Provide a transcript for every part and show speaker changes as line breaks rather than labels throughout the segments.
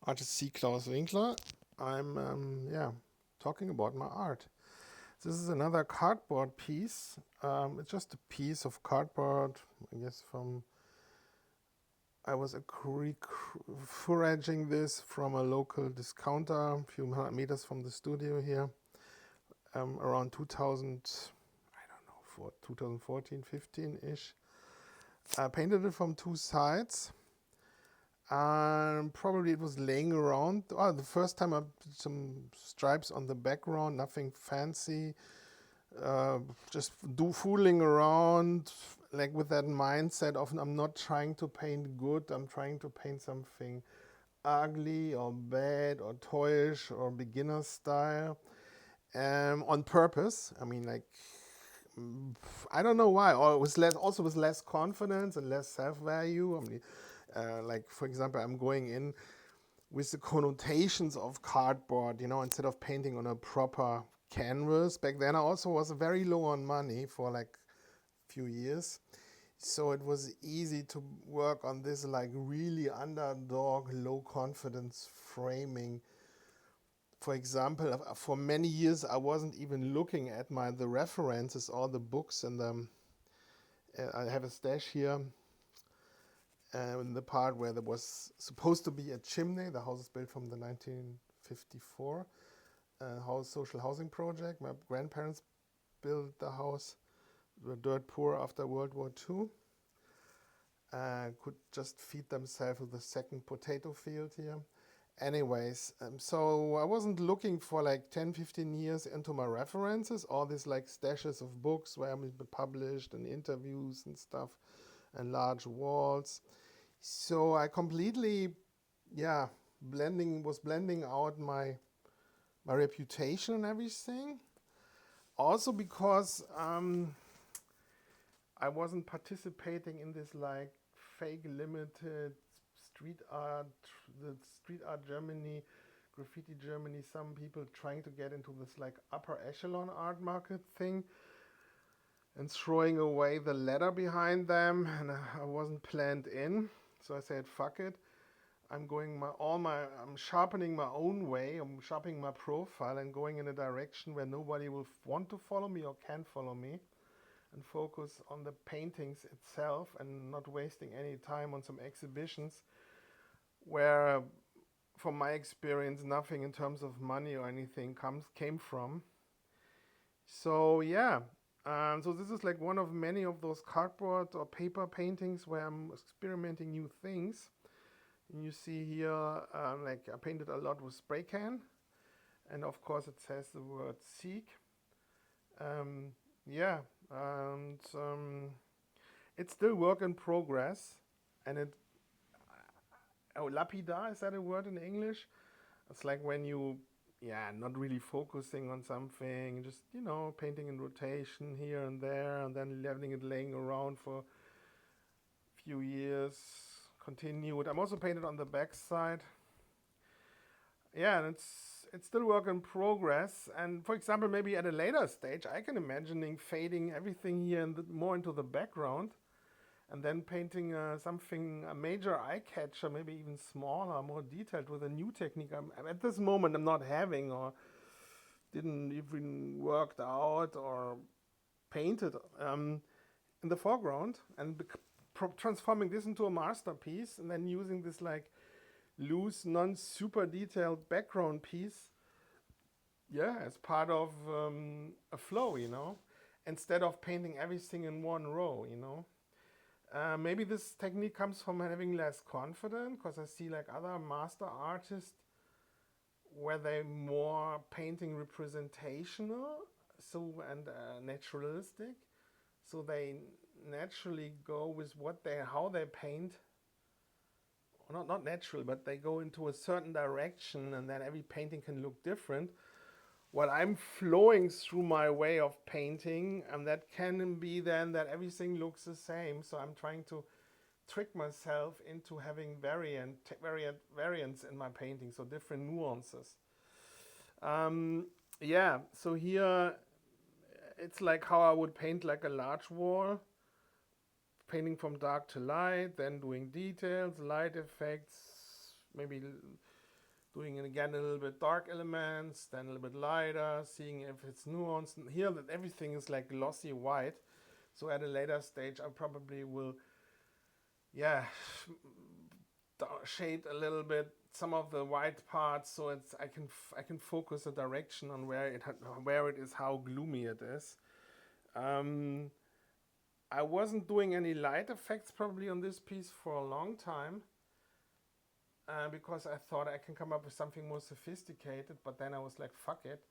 Artist C. Klaus Winkler. I'm talking about my art. This is another cardboard piece. It's just a piece of cardboard, I guess. I was foraging this from a local discounter, a few hundred meters from the studio here, around 2000. I don't know, for 2014, 15-ish. I painted it from two sides. Probably it was laying around. Oh, the first time I put some stripes on the background, nothing fancy. Just fooling around, like with that mindset of I'm not trying to paint good. I'm trying to paint something ugly or bad or toyish or beginner style, on purpose. I mean, like, I don't know why. Or also with less confidence and less self-value. I mean, like, for example, I'm going in with the connotations of cardboard, instead of painting on a proper canvas. Back then I also was very low on money for like a few years. So it was easy to work on this like really underdog, low confidence framing. For example, for many years I wasn't even looking at the references, all the books, and I have a stash here in the part where there was supposed to be a chimney. The house is built from the 1954 social housing project. My grandparents built the house. They were dirt poor after World War II. Could just feed themselves with the second potato field here. Anyways, so I wasn't looking for like 10, 15 years into my references, all these like stashes of books where I'm published and interviews and stuff and large walls. So I completely, blending out my reputation and everything. Also because I wasn't participating in this like fake limited street art, the street art Germany, graffiti Germany, some people trying to get into this like upper echelon art market thing and throwing away the ladder behind them, and I wasn't planned in. So I said, fuck it. I'm sharpening my own way. I'm sharpening my profile and going in a direction where nobody will want to follow me or can follow me, and focus on the paintings itself and not wasting any time on some exhibitions where, from my experience, nothing in terms of money or anything came from. So yeah, so this is like one of many of those cardboard or paper paintings where I'm experimenting new things. And you see here, like I painted a lot with spray can, and of course it says the word Seak. Yeah, and it's still work in progress, and lapidar, is that a word in English? It's like when you, not really focusing on something, just, painting in rotation here and there, and then letting it laying around for a few years, continued. I'm also painted on the back side. Yeah, and it's still work in progress. And for example, maybe at a later stage, I can imagining fading everything here and more into the background, and then painting a major eye catcher, maybe even smaller, more detailed with a new technique. At this moment, I'm not having or didn't even worked out or painted in the foreground, and transforming this into a masterpiece, and then using this like loose, non-super detailed background piece, as part of a flow, instead of painting everything in one row, Maybe this technique comes from having less confidence, because I see like other master artists where they more painting representational, and naturalistic, so they naturally go with how they paint. Not natural, but they go into a certain direction, and then every painting can look different. While I'm flowing through my way of painting, and that can be then that everything looks the same. So I'm trying to trick myself into having variants in my painting, so different nuances. So here it's like how I would paint like a large wall, painting from dark to light, then doing details, light effects, maybe doing it again a little bit dark elements, then a little bit lighter, seeing if it's nuanced. And here that everything is like glossy white. So at a later stage, I probably will, yeah, shade a little bit some of the white parts, so it's I can focus the direction on where it is, how gloomy it is. I wasn't doing any light effects probably on this piece for a long time. Because I thought I can come up with something more sophisticated, but then I was like, fuck it.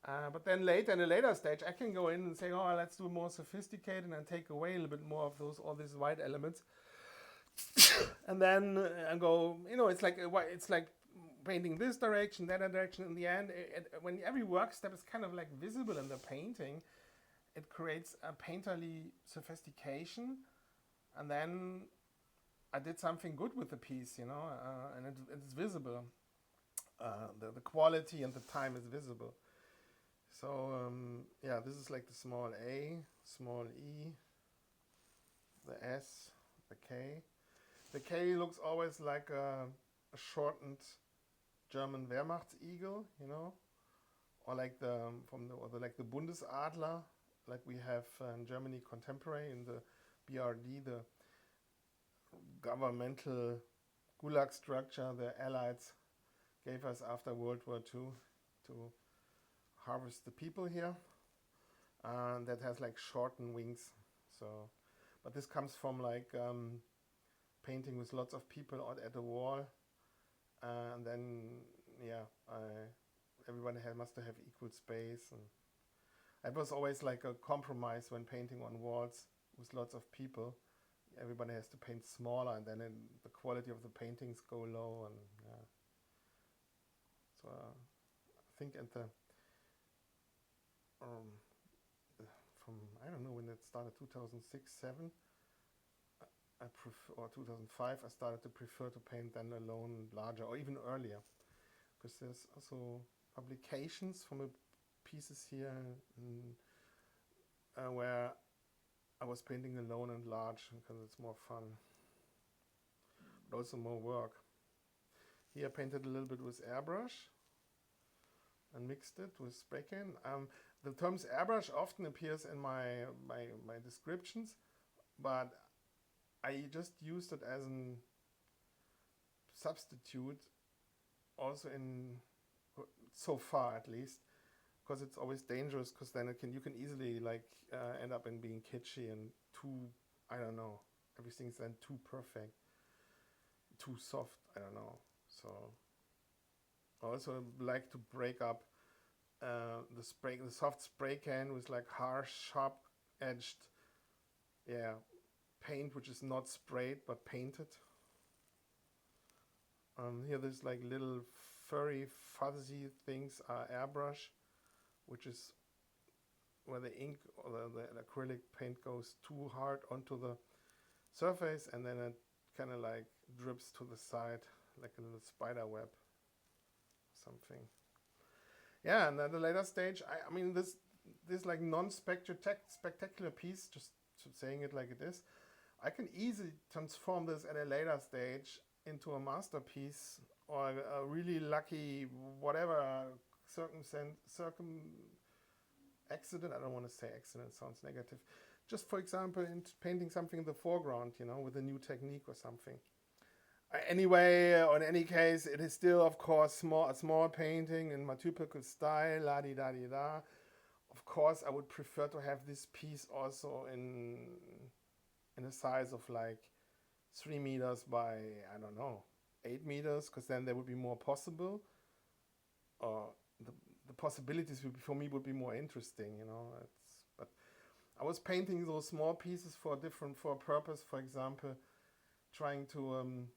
But then later, in a later stage, I can go in and say, oh, let's do more sophisticated and take away a little bit more of all these white elements. And then I go, it's like painting this direction, that direction. In the end, when every work step is kind of like visible in the painting, it creates a painterly sophistication. And then I did something good with the piece, and it's visible. The quality and the time is visible. So, this is like the small a, small e, the s, the k. The K looks always like a shortened German Wehrmachtseagle, or like the Bundesadler, like we have in Germany contemporary in the BRD, the governmental gulag structure the Allies gave us after World War II to harvest the people here. That has like shortened wings. So, but this comes from like painting with lots of people out at the wall, and then everybody must have equal space, and it was always like a compromise when painting on walls with lots of people. Everybody has to paint smaller, and then the quality of the paintings go low, and so I think at the from I don't know when it started, 2006-7. Or 2005, I started to prefer to paint then alone larger, or even earlier, because there's also publications from pieces here where I was painting alone and large because it's more fun, but also more work. Here I painted a little bit with airbrush and mixed it with spray can. The terms airbrush often appears in my descriptions, but I just used it as a substitute also so far at least, because it's always dangerous, because then you can easily end up in being kitschy and too, I don't know, everything's then too perfect, too soft, I don't know. So I also like to break up the soft spray can with like harsh, sharp edged paint, which is not sprayed but painted. Here there's like little furry fuzzy things are airbrush, which is where the ink or the acrylic paint goes too hard onto the surface, and then it kind of like drips to the side like a little spider web, something. Yeah, and at the later stage, I mean this like non-spectacular piece, just saying it like it is, I can easily transform this at a later stage into a masterpiece, or a really lucky whatever accident. I don't want to say accident, sounds negative. Just for example, in painting something in the foreground, with a new technique or something. Anyway, in any case, it is still, of course, a small painting in my typical style, la-di-da-di-da. Of course, I would prefer to have this piece also in a size of like 3 meters by, I don't know, 8 meters, because then there would be more possible. The possibilities for me would be more interesting, But I was painting those small pieces for a purpose. For example, to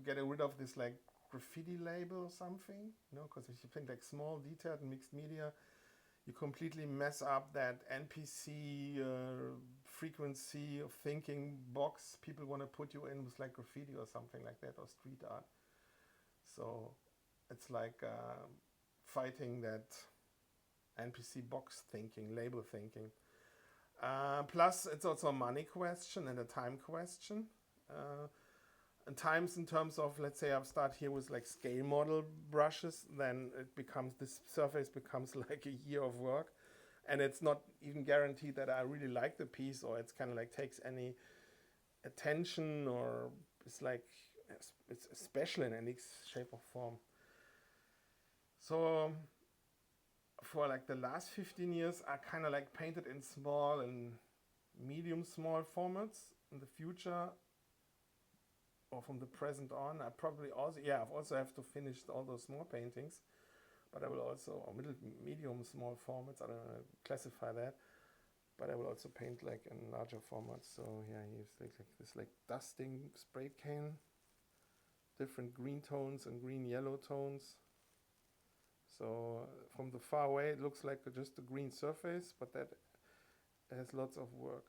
get rid of this like graffiti label or something, because if you think like small, detailed, mixed media, you completely mess up that NPC frequency of thinking box people want to put you in with like graffiti or something like that, or street art. So it's like fighting that NPC box thinking, label thinking. Plus, it's also a money question and a time question. And times in terms of, let's say I start here with like scale model brushes, then it becomes, this surface becomes like a year of work. And it's not even guaranteed that I really like the piece, or it's kind of like takes any attention, or it's like, it's special in any shape or form. So for like the last 15 years, I kind of like painted in small and medium small formats. In the future, or from the present on, I probably also, I've also have to finish all those small paintings, but I will also, or medium small formats, I don't know, classify that, but I will also paint like in larger formats. So here's like this like dusting spray can, different green tones and green yellow tones. So from the far away it looks like just a green surface, but that has lots of work.